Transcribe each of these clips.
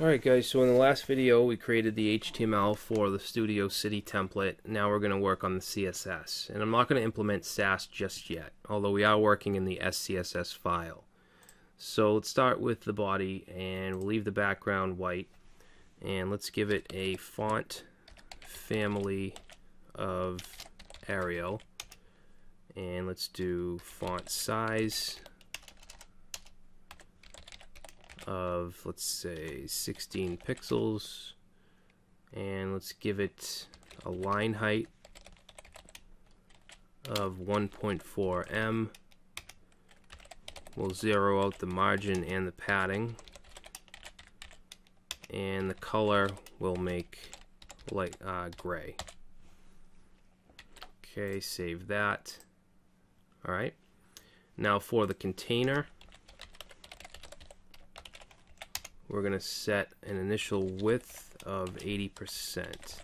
Alright guys, so in the last video we created the HTML for the Studio City template. Now we're going to work on the CSS. And I'm not going to implement Sass just yet, although we are working in the SCSS file. So let's start with the body, and we'll leave the background white. And let's give it a font family of Arial. And let's do font size of, let's say, 16 pixels, and let's give it a line height of 1.4 em. We'll zero out the margin and the padding, and the color we'll make light gray. Okay, save that. Alright, now for the container, we're going to set an initial width of 80%.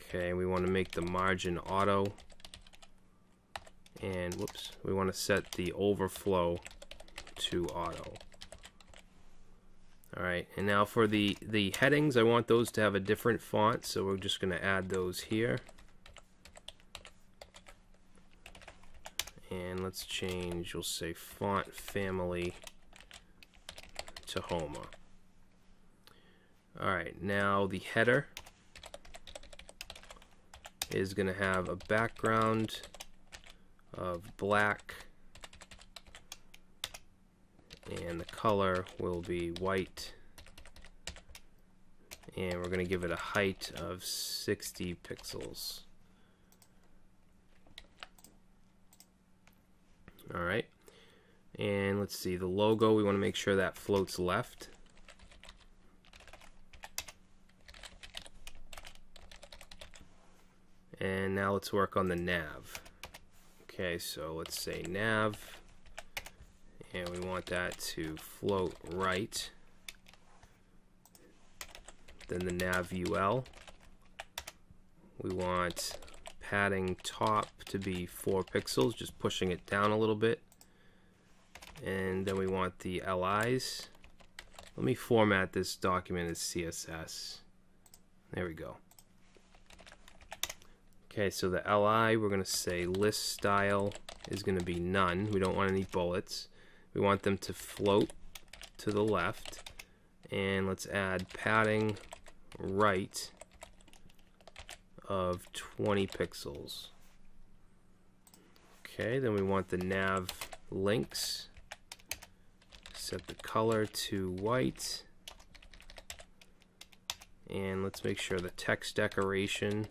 Okay, we want to make the margin auto. And whoops, we want to set the overflow to auto. Alright, and now for the headings, I want those to have a different font, so we're just going to add those here. And let's change, we'll say font family to Homer. Alright, now the header is going to have a background of black, and the color will be white, and we're going to give it a height of 60 pixels. Alright, and let's see, the logo, we want to make sure that floats left. And now let's work on the nav. Okay, so let's say nav, and we want that to float right. Then the nav UL, we want padding top to be 4 pixels, just pushing it down a little bit. And then we want the LIs. Let me format this document as CSS. There we go. Okay, so the LI, we're going to say list style is going to be none. We don't want any bullets. We want them to float to the left. And let's add padding right of 20 pixels. Okay, then we want the nav links. Set the color to white. And let's make sure the text decoration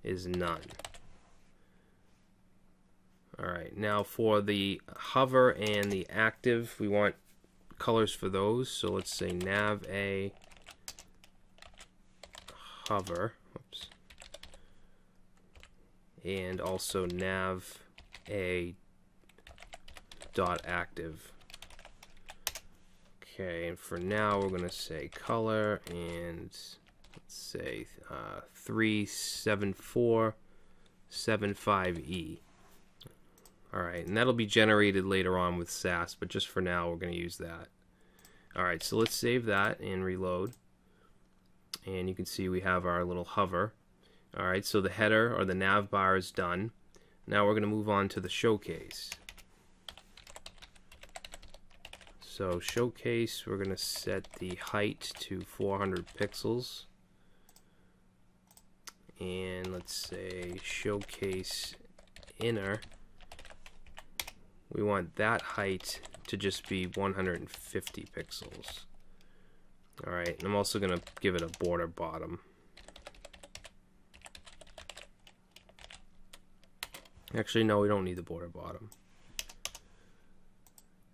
is none. Alright, now for the hover and the active, we want colors for those. So let's say nav A hover. Oops. And also nav A dot active. Okay, and for now we're going to say color, and let's say 37475E. Alright, and that'll be generated later on with Sass, but just for now we're going to use that. Alright, so let's save that and reload. And you can see we have our little hover. Alright, so the header or the nav bar is done. Now we're going to move on to the showcase. So showcase, we're going to set the height to 400 pixels. And let's say showcase inner, we want that height to just be 150 pixels. Alright, and I'm also going to give it a border bottom. Actually, no, we don't need the border bottom.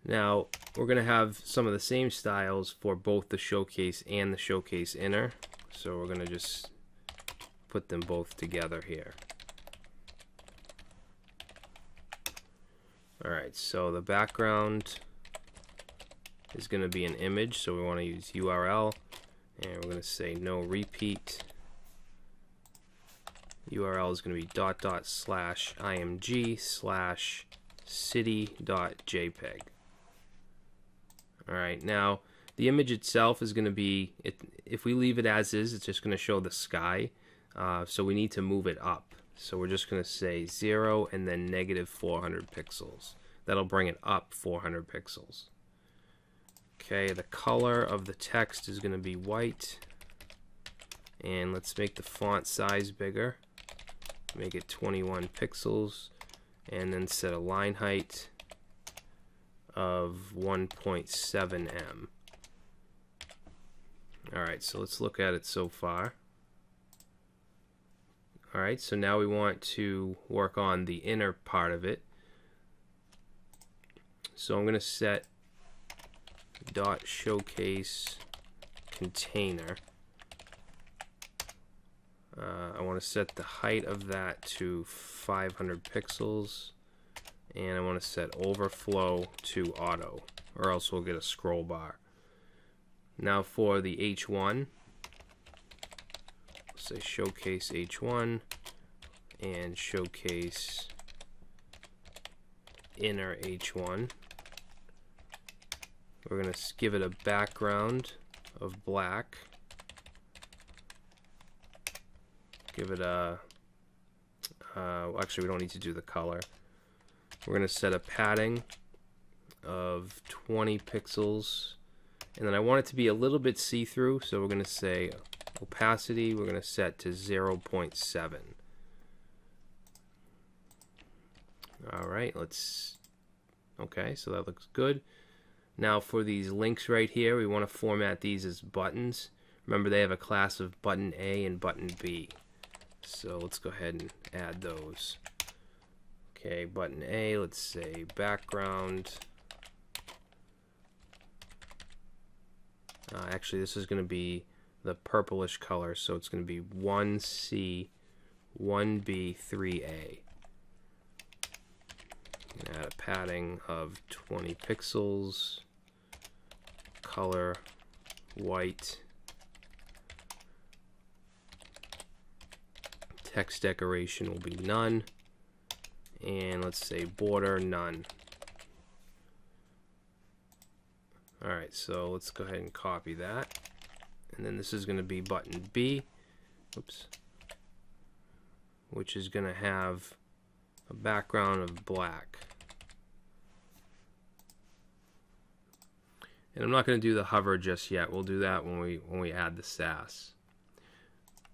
Now, we're going to have some of the same styles for both the showcase and the showcase inner. So we're going to just put them both together here. Alright, so the background is going to be an image, so we want to use URL, and we're going to say no repeat. URL is going to be /img/city.jpg. Alright, now The image itself is going to be, if we leave it as is, it's just going to show the sky. So we need to move it up. So we're just going to say 0 and then negative 400 pixels. That'll bring it up 400 pixels. Okay, the color of the text is going to be white. And let's make the font size bigger. Make it 21 pixels. And then set a line height of 1.7 em. Alright, so let's look at it so far. Alright, so now we want to work on the inner part of it. So I'm going to set dot showcase container. I want to set the height of that to 500 pixels, and I want to set overflow to auto, or else we'll get a scroll bar. Now for the H1, let's say showcase H1 and showcase inner H1. We're going to give it a background of black. Give it a, actually we don't need to do the color. We're going to set a padding of 20 pixels, and then I want it to be a little bit see-through, so we're going to say opacity, we're going to set to 0.7. Alright, okay, so that looks good. Now for these links right here, we want to format these as buttons. Remember, they have a class of button A and button B. So let's go ahead and add those. Okay, button A, let's say background. Actually, this is going to be the purplish color, so it's going to be 1C, 1B, 3A. Add a padding of 20 pixels. Color white. Text decoration will be none, and let's say border none. Alright, so let's go ahead and copy that, and then this is going to be button B, which is going to have a background of black. And I'm not going to do the hover just yet. We'll do that when we add the sass.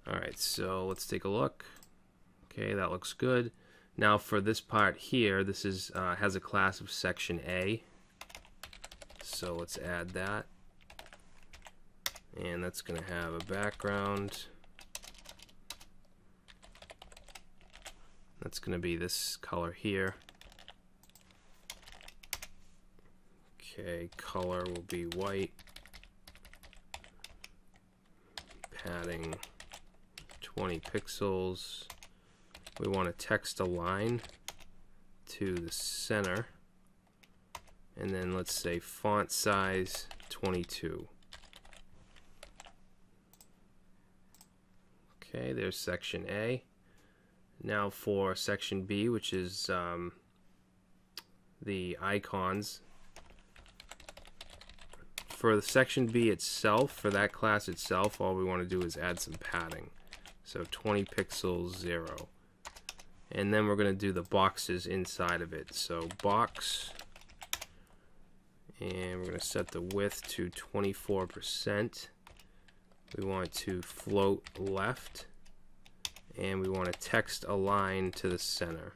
Alright, so let's take a look. Okay, that looks good. Now for this part here, this is has a class of section A. So let's add that. And that's going to have a background. That's going to be this color here. Okay, color will be white. Padding 20 pixels. We want to text align to the center, and then let's say font size 22. Okay, there's section A. Now for section B, which is the icons. For the section B itself, for that class itself, all we want to do is add some padding. So 20 pixels, 0. And then we're going to do the boxes inside of it. So box, and we're going to set the width to 24%. We want to float left, and we want to text align to the center.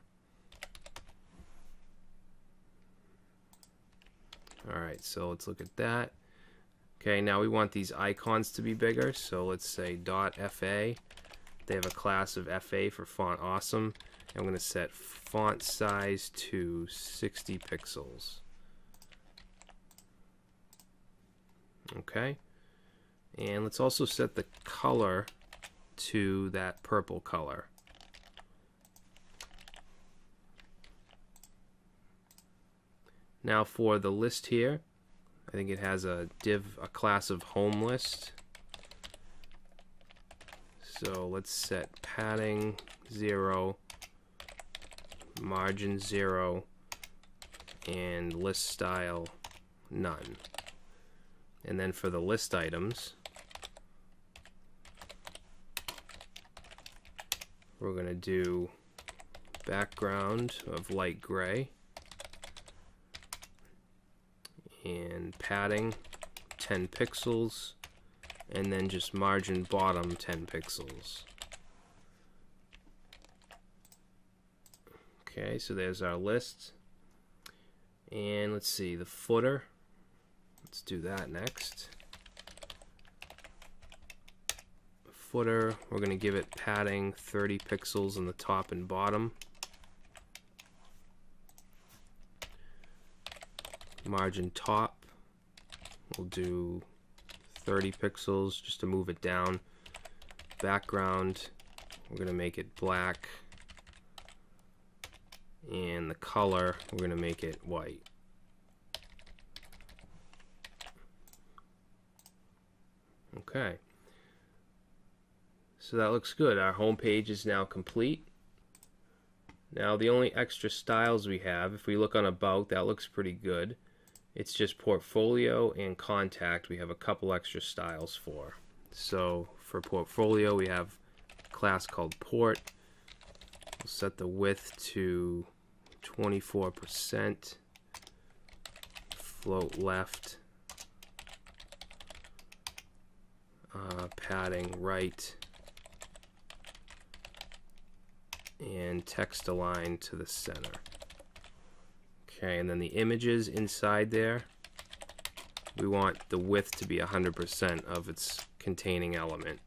Alright, so let's look at that. Okay, now we want these icons to be bigger, so let's say .fa. They have a class of FA for font awesome. I'm going to set font size to 60 pixels. Okay, and let's also set the color to that purple color. Now for the list here, I think it has a class of home list. So let's set padding 0, margin 0, and list style none. And then for the list items, we're going to do background of light gray and padding 10 pixels, and then just margin bottom 10 pixels. Okay, so there's our list. And let's see, the footer. Let's do that next. Footer, we're going to give it padding 30 pixels on the top and bottom. Margin top, we'll do 30 pixels just to move it down. Background, we're going to make it black. And the color, we're going to make it white. Okay. So that looks good. Our home page is now complete. Now the only extra styles we have, if we look on About, that looks pretty good. It's just Portfolio and Contact we have a couple extra styles for. So for Portfolio we have a class called Port. We'll set the width to 24%, float left, padding right, and text align to the center. Okay, and then the images inside there, we want the width to be 100% of its containing element.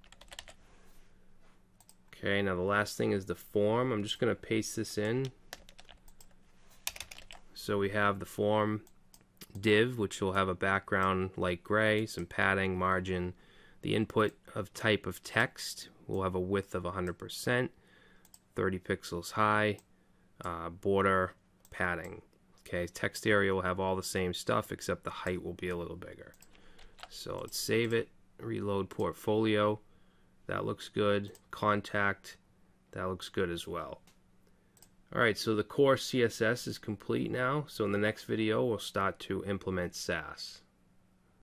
Okay, now the last thing is the form. I'm just going to paste this in. So we have the form div, which will have a background light gray, some padding, margin. The input of type of text will have a width of 100%, 30 pixels high, border, padding. Okay, text area will have all the same stuff except the height will be a little bigger. So let's save it, reload Portfolio. That looks good. Contact, that looks good as well. Alright, so the core CSS is complete now. So in the next video, we'll start to implement Sass.